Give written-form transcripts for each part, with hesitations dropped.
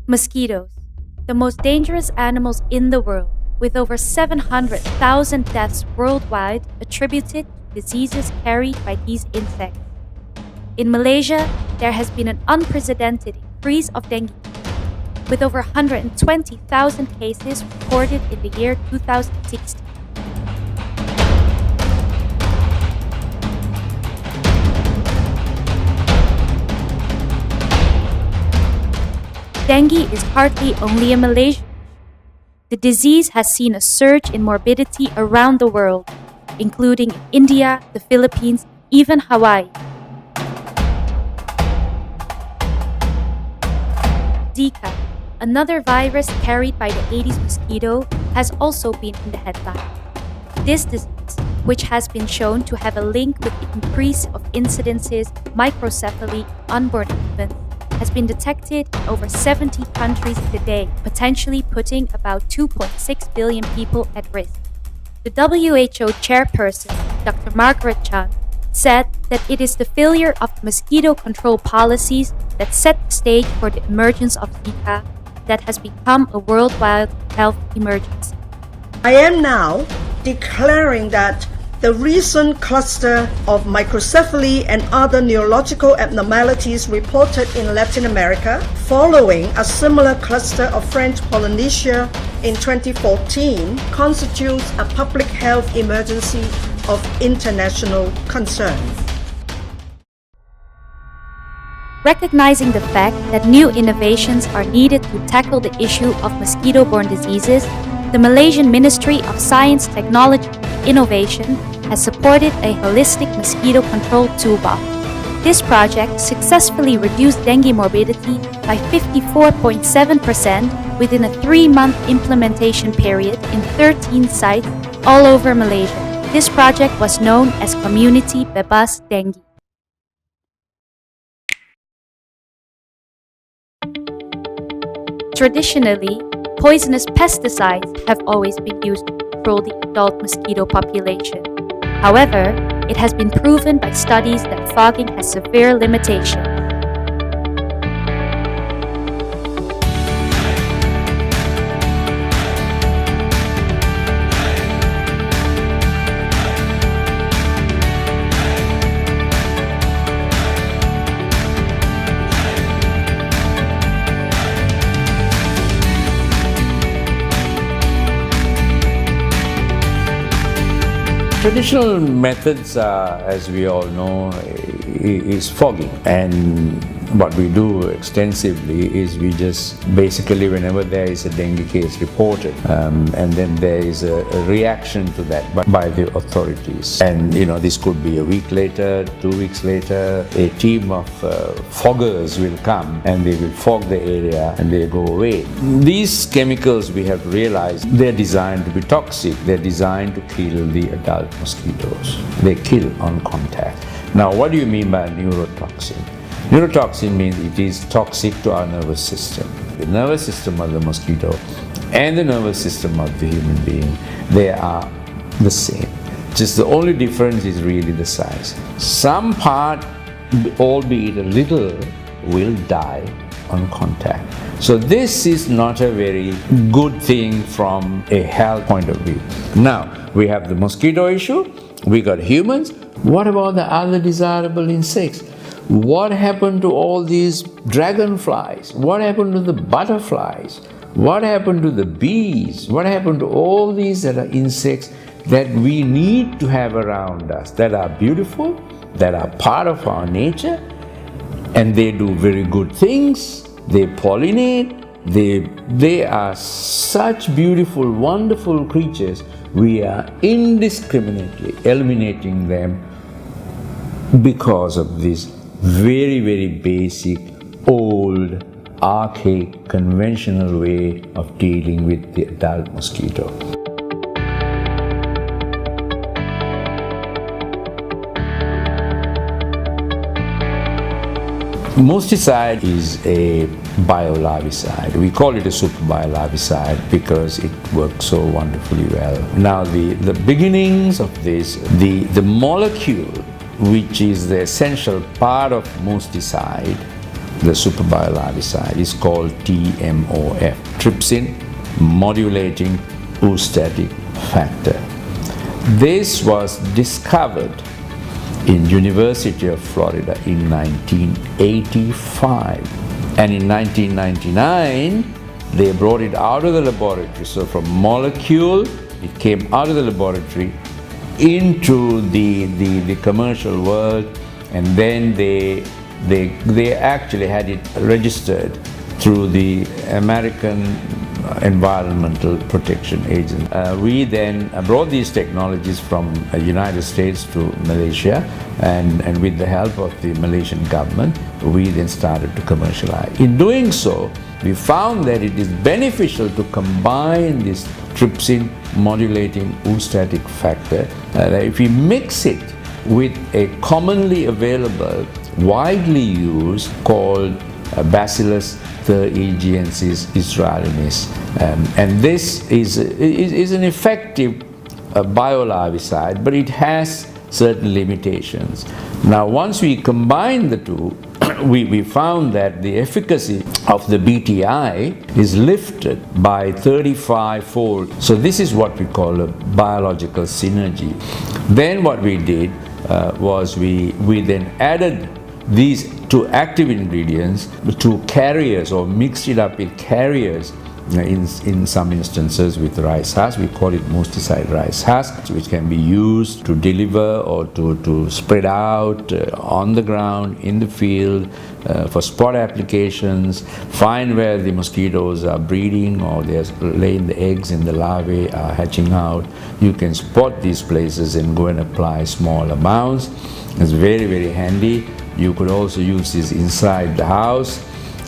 Mosquitoes, the most dangerous animals in the world, with over 700,000 deaths worldwide attributed to diseases carried by these insects. In Malaysia, there has been an unprecedented increase of dengue, with over 120,000 cases recorded in the year 2016. Dengue is hardly only a Malaysian issue. The disease has seen a surge in morbidity around the world, including in India, the Philippines, even Hawaii. Zika, another virus carried by the Aedes mosquito, has also been in the headline. This disease, which has been shown to have a link with the increase of incidences of microcephaly in unborn infants, has been detected in over 70 countries today, potentially putting about 2.6 billion people at risk. The WHO chairperson, Dr. Margaret Chan, said that it is the failure of the mosquito control policies that set the stage for the emergence of Zika that has become a worldwide health emergency. I am now declaring that the recent cluster of microcephaly and other neurological abnormalities reported in Latin America, following a similar cluster of French Polynesia in 2014, constitutes a public health emergency of international concern. Recognizing the fact that new innovations are needed to tackle the issue of mosquito-borne diseases, the Malaysian Ministry of Science, Technology and Innovation has supported a holistic mosquito control toolbox. This project successfully reduced dengue morbidity by 54.7% within a 3-month implementation period in 13 sites all over Malaysia. This project was known as Komuniti Bebas Denggi. Traditionally, poisonous pesticides have always been used to control the adult mosquito population. However, it has been proven by studies that fogging has severe limitations. Traditional methods are, as we all know, is fogging, and what we do extensively is we just basically, whenever there is a dengue case reported, and then there is a reaction to that by the authorities, and this could be a week later, 2 weeks later, a team of foggers will come and they will fog the area and they go away. These chemicals, we have realized, they're designed to be toxic. They're designed to kill the adult mosquitoes. They kill on contact. Now, what do you mean by neurotoxin? Neurotoxin means it is toxic to our nervous system. The nervous system of the mosquito and the nervous system of the human being, they are the same. Just the only difference is really the size. Some part, albeit a little, will die on contact. So this is not a very good thing from a health point of view. Now, we have the mosquito issue, we got humans. What about the other desirable insects? What happened to all these dragonflies? What happened to the butterflies? What happened to the bees? What happened to all these that are insects that we need to have around us, that are beautiful, that are part of our nature, and they do very good things, they pollinate, they are such beautiful, wonderful creatures. We are indiscriminately eliminating them because of this very, very basic, old, archaic, conventional way of dealing with the adult mosquito. Mosticide is a biolarvicide. We call it a super biolarvicide because it works so wonderfully well. Now, the beginnings of this, the molecule which is the essential part of mosticide, the superbiolarvicide, is called TMOF, trypsin modulating oostatic factor. This was discovered in University of Florida in 1985, and in 1999 they brought it out of the laboratory. So from molecule it came out of the laboratory into the commercial world, and then they actually had it registered through the American Environmental Protection Agency. We then brought these technologies from the United States to Malaysia, and with the help of the Malaysian government, we then started to commercialize. In doing so, we found that it is beneficial to combine this trypsin modulating oostatic factor. If we mix it with a commonly available, widely used, called Bacillus thuringiensis israelensis, and this is an effective biolarvicide, but it has certain limitations. Now, once we combine the two, we found that the efficacy of the BTI is lifted by 35-fold. So this is what we call a biological synergy. Then what we did was we then added these two active ingredients to carriers, or mixed it up with carriers, in some instances with rice husk. We call it musticide rice husk, which can be used to deliver or to spread out on the ground, in the field, for spot applications, find where the mosquitoes are breeding or they're laying the eggs and the larvae are hatching out. You can spot these places and go and apply small amounts. It's very, very handy. You could also use this inside the house.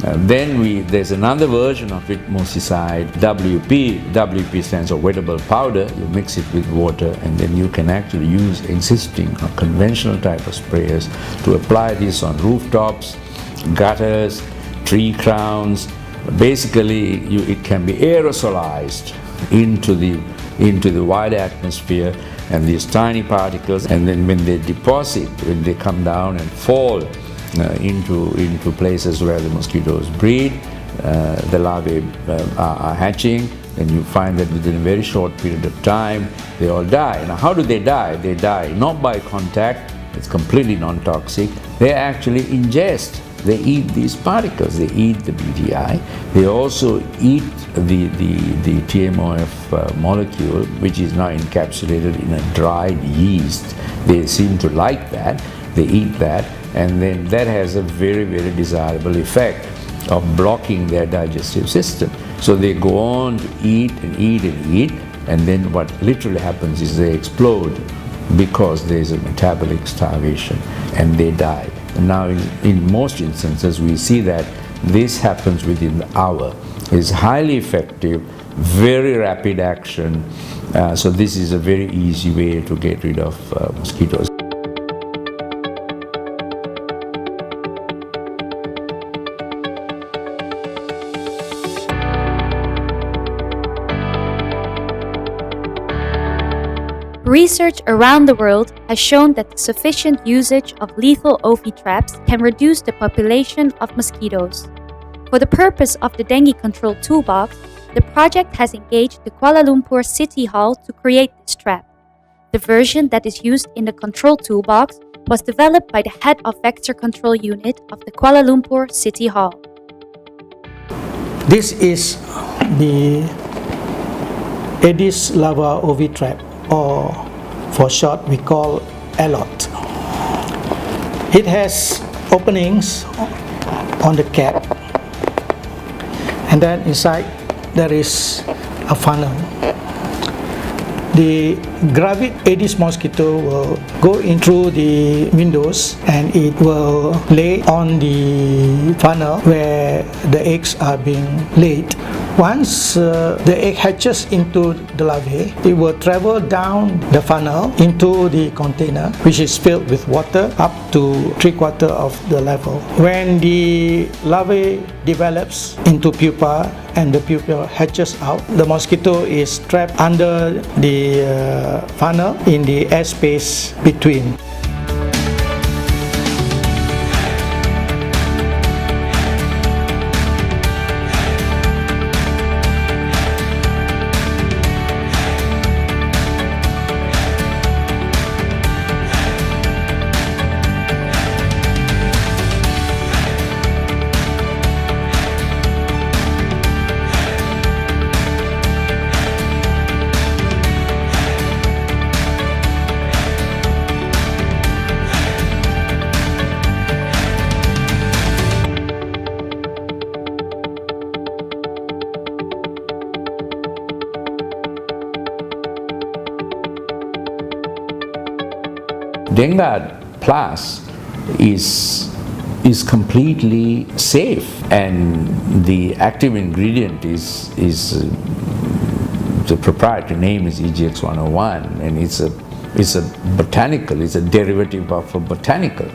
There's another version of it, musticide WP. WP stands for wettable powder. You mix it with water, and then you can actually use existing or conventional type of sprayers to apply this on rooftops, gutters, tree crowns. Basically, it can be aerosolized into the wide atmosphere, and these tiny particles, and then when they deposit, when they come down and fall into places where the mosquitoes breed, the larvae are hatching, and you find that within a very short period of time they all die. Now, how do they die? They die not by contact. It's completely non-toxic. They actually ingest. They eat these particles. They eat the BTI. They also eat the TMOF molecule, which is now encapsulated in a dried yeast. They seem to like that. They eat that, and then that has a very, very desirable effect of blocking their digestive system. So they go on to eat and eat and eat, and then what literally happens is they explode because there is a metabolic starvation, and they die. And now in most instances we see that this happens within the hour. It's highly effective, very rapid action, so this is a very easy way to get rid of mosquitoes. Research around the world has shown that the sufficient usage of lethal OV traps can reduce the population of mosquitoes. For the purpose of the dengue control toolbox, the project has engaged the Kuala Lumpur City Hall to create this trap. The version that is used in the control toolbox was developed by the head of Vector Control Unit of the Kuala Lumpur City Hall. This is the Aedes larva OV trap, or for short we call ALOT. It has openings on the cap, and then inside there is a funnel. The gravid Aedes mosquito will go in through the windows, and it will lay on the funnel where the eggs are being laid. Once the egg hatches into the larvae, it will travel down the funnel into the container, which is filled with water up to 3/4 of the level. When the larvae develops into pupa and the pupa hatches out, the mosquito is trapped under the funnel in the air space between. Dengue Plus is completely safe, and the active ingredient is the proprietary name is EGX101, and it's a botanical, it's a derivative of a botanical.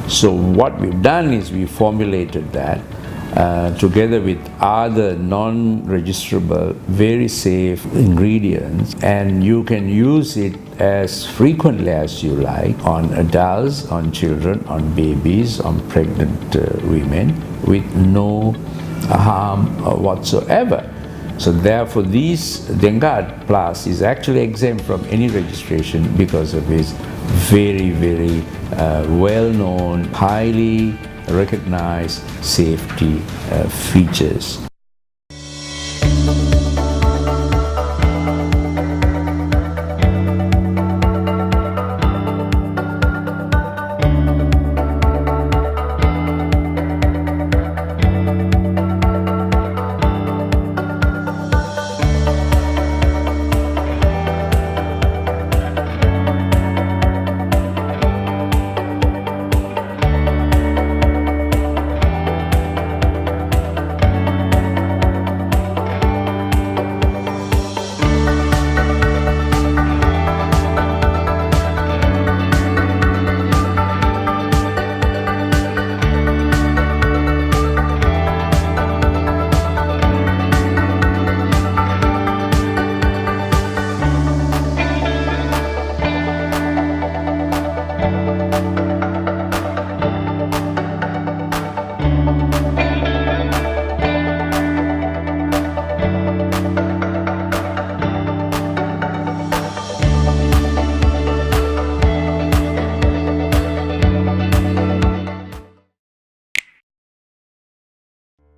So what we've done is we formulated that together with other non-registerable, very safe ingredients, and you can use it as frequently as you like on adults, on children, on babies, on pregnant women with no harm whatsoever. So therefore this Dengue Plus is actually exempt from any registration because of its very, very well-known, highly recognized safety features.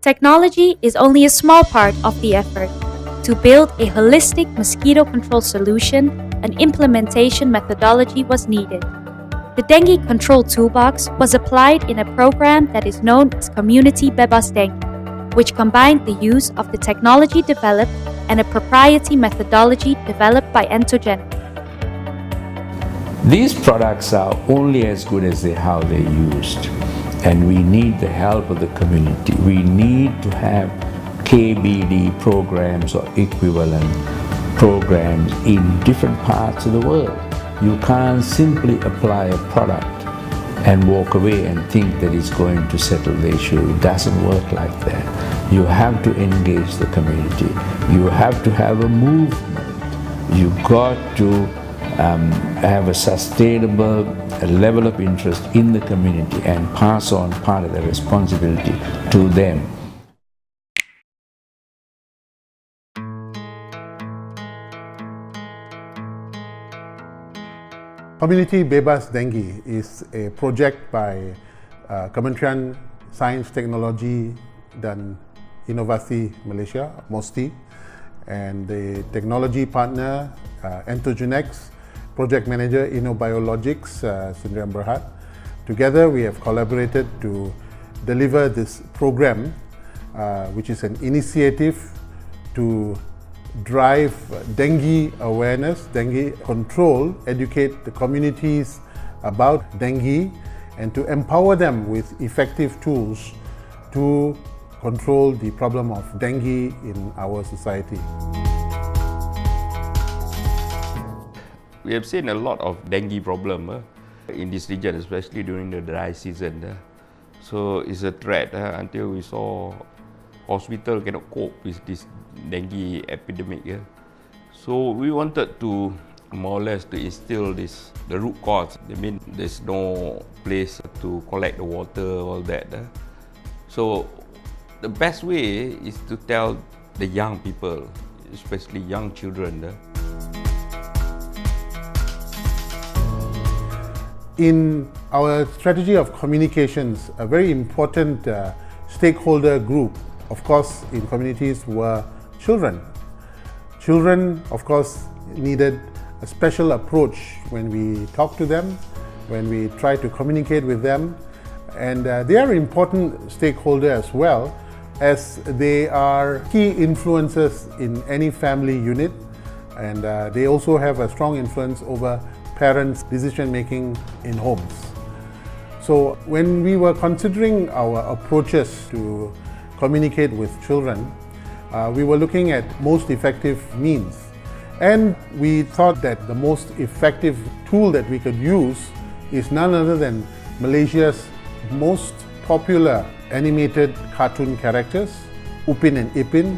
Technology is only a small part of the effort. To build a holistic mosquito control solution, an implementation methodology was needed. The dengue control toolbox was applied in a program that is known as Komuniti Bebas Denggi, which combined the use of the technology developed and a proprietary methodology developed by Entogen. These products are only as good as how they're used, and we need the help of the community. We need to have KBD programs or equivalent programs in different parts of the world. You can't simply apply a product and walk away and think that it's going to settle the issue. It doesn't work like that. You have to engage the community. You have to have a movement. You've got to have a sustainable level of interest in the community and pass on part of the responsibility to them. Komuniti Bebas Denggi is a project by Kementerian Sains, Teknologi dan Inovasi Malaysia, MOSTI, and the technology partner Entogenex, project manager InnoBiologics, Sundram Berhad. Together we have collaborated to deliver this program, which is an initiative to drive dengue awareness, dengue control, educate the communities about dengue, and to empower them with effective tools to control the problem of dengue in our society. We have seen a lot of dengue problem in this region, especially during the dry season. So it's a threat until we saw hospital cannot cope with this dengue epidemic. So we wanted to more or less to instill this, the root cause. I mean, there's no place to collect the water, all that. So the best way is to tell the young people, especially young children. In our strategy of communications, a very important stakeholder group, of course, in communities were children. Children, of course, needed a special approach when we talk to them, when we try to communicate with them, and they are important stakeholder as well, as they are key influencers in any family unit, and they also have a strong influence over parents' decision making in homes. So when we were considering our approaches to communicate with children, we were looking at most effective means. And we thought that the most effective tool that we could use is none other than Malaysia's most popular animated cartoon characters, Upin and Ipin,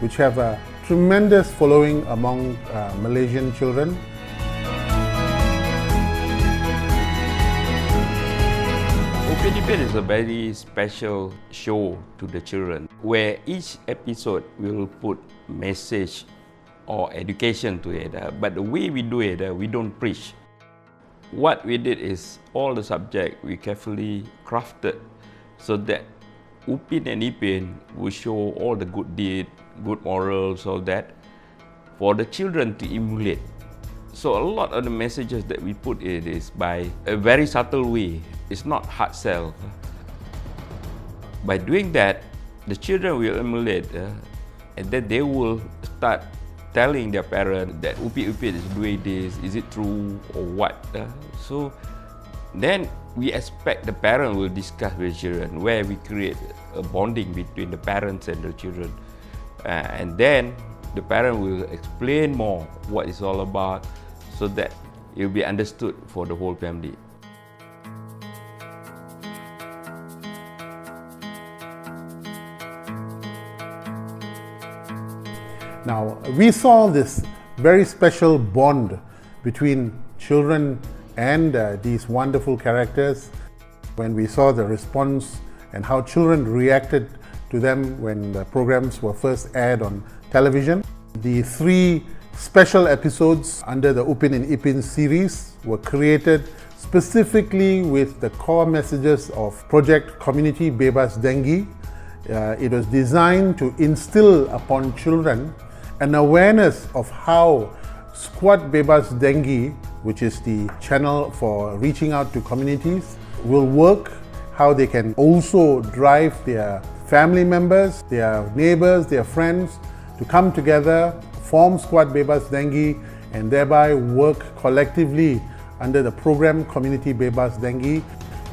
which have a tremendous following among Malaysian children. Upin Ipin is a very special show to the children, where each episode will put message or education to it. But the way we do it, we don't preach. What we did is all the subject we carefully crafted so that Upin and Ipin will show all the good deed, good morals, all that for the children to emulate. So a lot of the messages that we put in is by a very subtle way. It's not hard sell. By doing that, the children will emulate and then they will start telling their parents that Upin is doing this, is it true or what? So then we expect the parent will discuss with the children, where we create a bonding between the parents and the children. And then the parent will explain more what it's all about so that it will be understood for the whole family. Now, we saw this very special bond between children and these wonderful characters when we saw the response and how children reacted to them when the programs were first aired on television. The 3 special episodes under the Upin and Ipin series were created specifically with the core messages of Project Komuniti Bebas Denggi. It was designed to instill upon children an awareness of how Squad Bebas Denggi, which is the channel for reaching out to communities, will work, how they can also drive their family members, their neighbors, their friends to come together, form Squad Bebas Denggi, and thereby work collectively under the program Komuniti Bebas Denggi,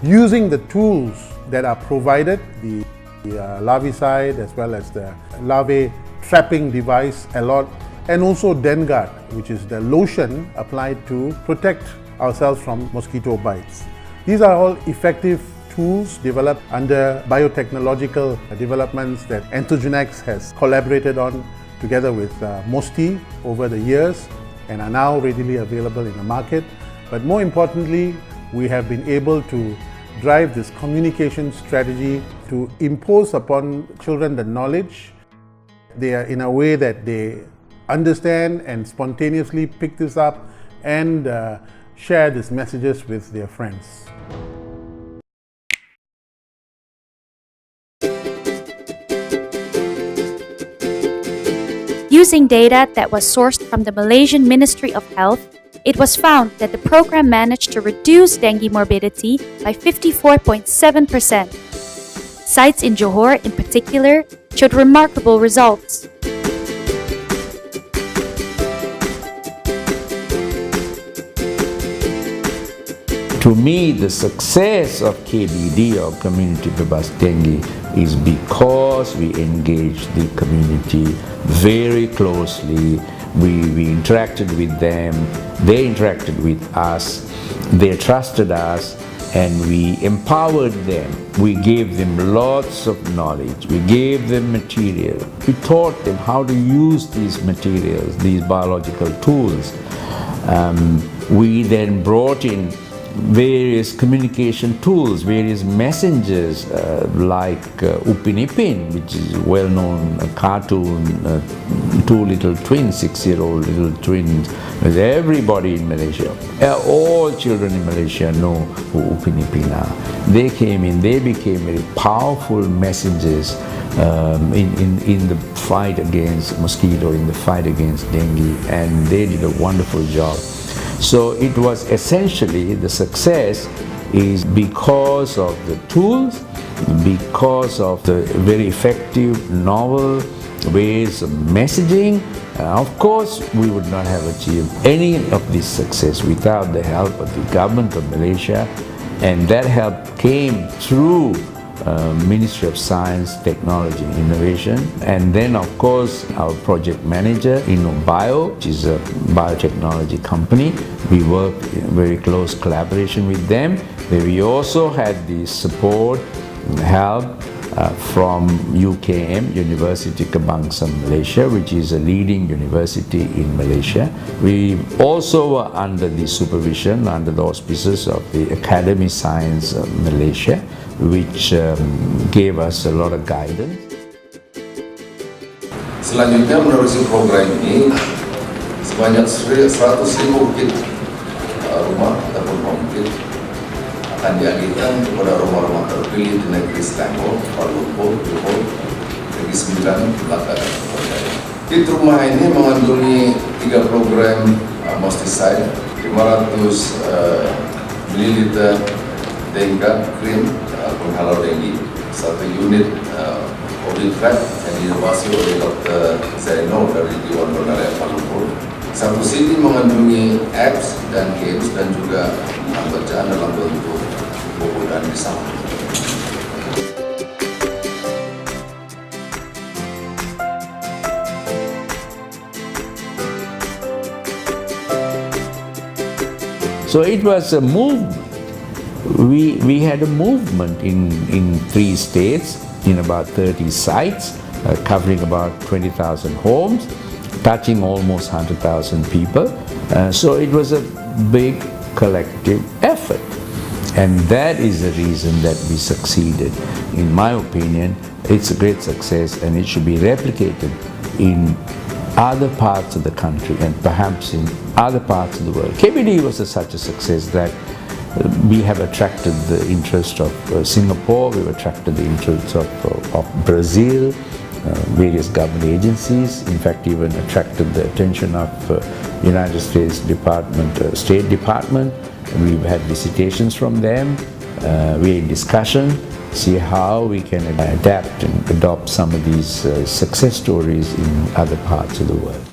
using the tools that are provided, the larvicide as well as the larvae trapping device a lot, and also Dengue, which is the lotion applied to protect ourselves from mosquito bites. These are all effective tools developed under biotechnological developments that Entogenex has collaborated on together with Mosquito over the years and are now readily available in the market. But more importantly, we have been able to drive this communication strategy to impose upon children the knowledge. They are in a way that they understand and spontaneously pick this up and share these messages with their friends. Using data that was sourced from the Malaysian Ministry of Health, it was found that the program managed to reduce dengue morbidity by 54.7%. Sites in Johor, in particular, showed remarkable results. To me, the success of KBD, or Komuniti Bebas Denggi, is because we engaged the community very closely. We interacted with them, they interacted with us, they trusted us, and we empowered them. We gave them lots of knowledge. We gave them material. We taught them how to use these materials, these biological tools. We then brought in various communication tools, various messengers like Upin Ipin, which is a well-known cartoon, 2 little twins, 6-year-old little twins, with everybody in Malaysia. All children in Malaysia know who Upin Ipin are. They came in, they became very powerful messengers in the fight against mosquito, in the fight against dengue, and they did a wonderful job. So it was essentially, the success is because of the tools, because of the very effective, novel ways of messaging. Of course, we would not have achieved any of this success without the help of the government of Malaysia, and that help came through Ministry of Science, Technology and Innovation, and then of course our project manager InnoBio, which is a biotechnology company. We work in very close collaboration with them. We also had the support and help from UKM, University Kebangsaan Malaysia, which is a leading university in Malaysia. We also were under the supervision, under the auspices of the Academy Science of Malaysia, which gave us a lot of guidance. Selanjutnya menerusi program ini, sebanyak 100.000 kit rumah ataupun home kit akan dialihkan kepada rumah-rumah terpilih di negeri Selangor, Kuala Lumpur, Johor, Negeri Sembilan, Melaka, dan sebagainya. Kit rumah ini mengandungi 3 program Mosquito, 500 ml Dengue Cream penghalau Denggi, 1 unit Covid Trap yang diinovasi oleh Dr. Zainal dari Dewan Donor Kuala Lumpur. 1 CD mengandungi apps dan games dan juga bacaan dalam bentuk buku dan risau. So it was a movement. We had a movement in 3 states, in about 30 sites, covering about 20,000 homes, touching almost 100,000 people. So it was a big collective effort. And that is the reason that we succeeded. In my opinion, it's a great success and it should be replicated in other parts of the country and perhaps in other parts of the world. KBD was such a success that we have attracted the interest of Singapore, we've attracted the interest of Brazil, various government agencies, in fact even attracted the attention of United States State Department. We've had visitations from them. We're in discussion, see how we can adapt and adopt some of these success stories in other parts of the world.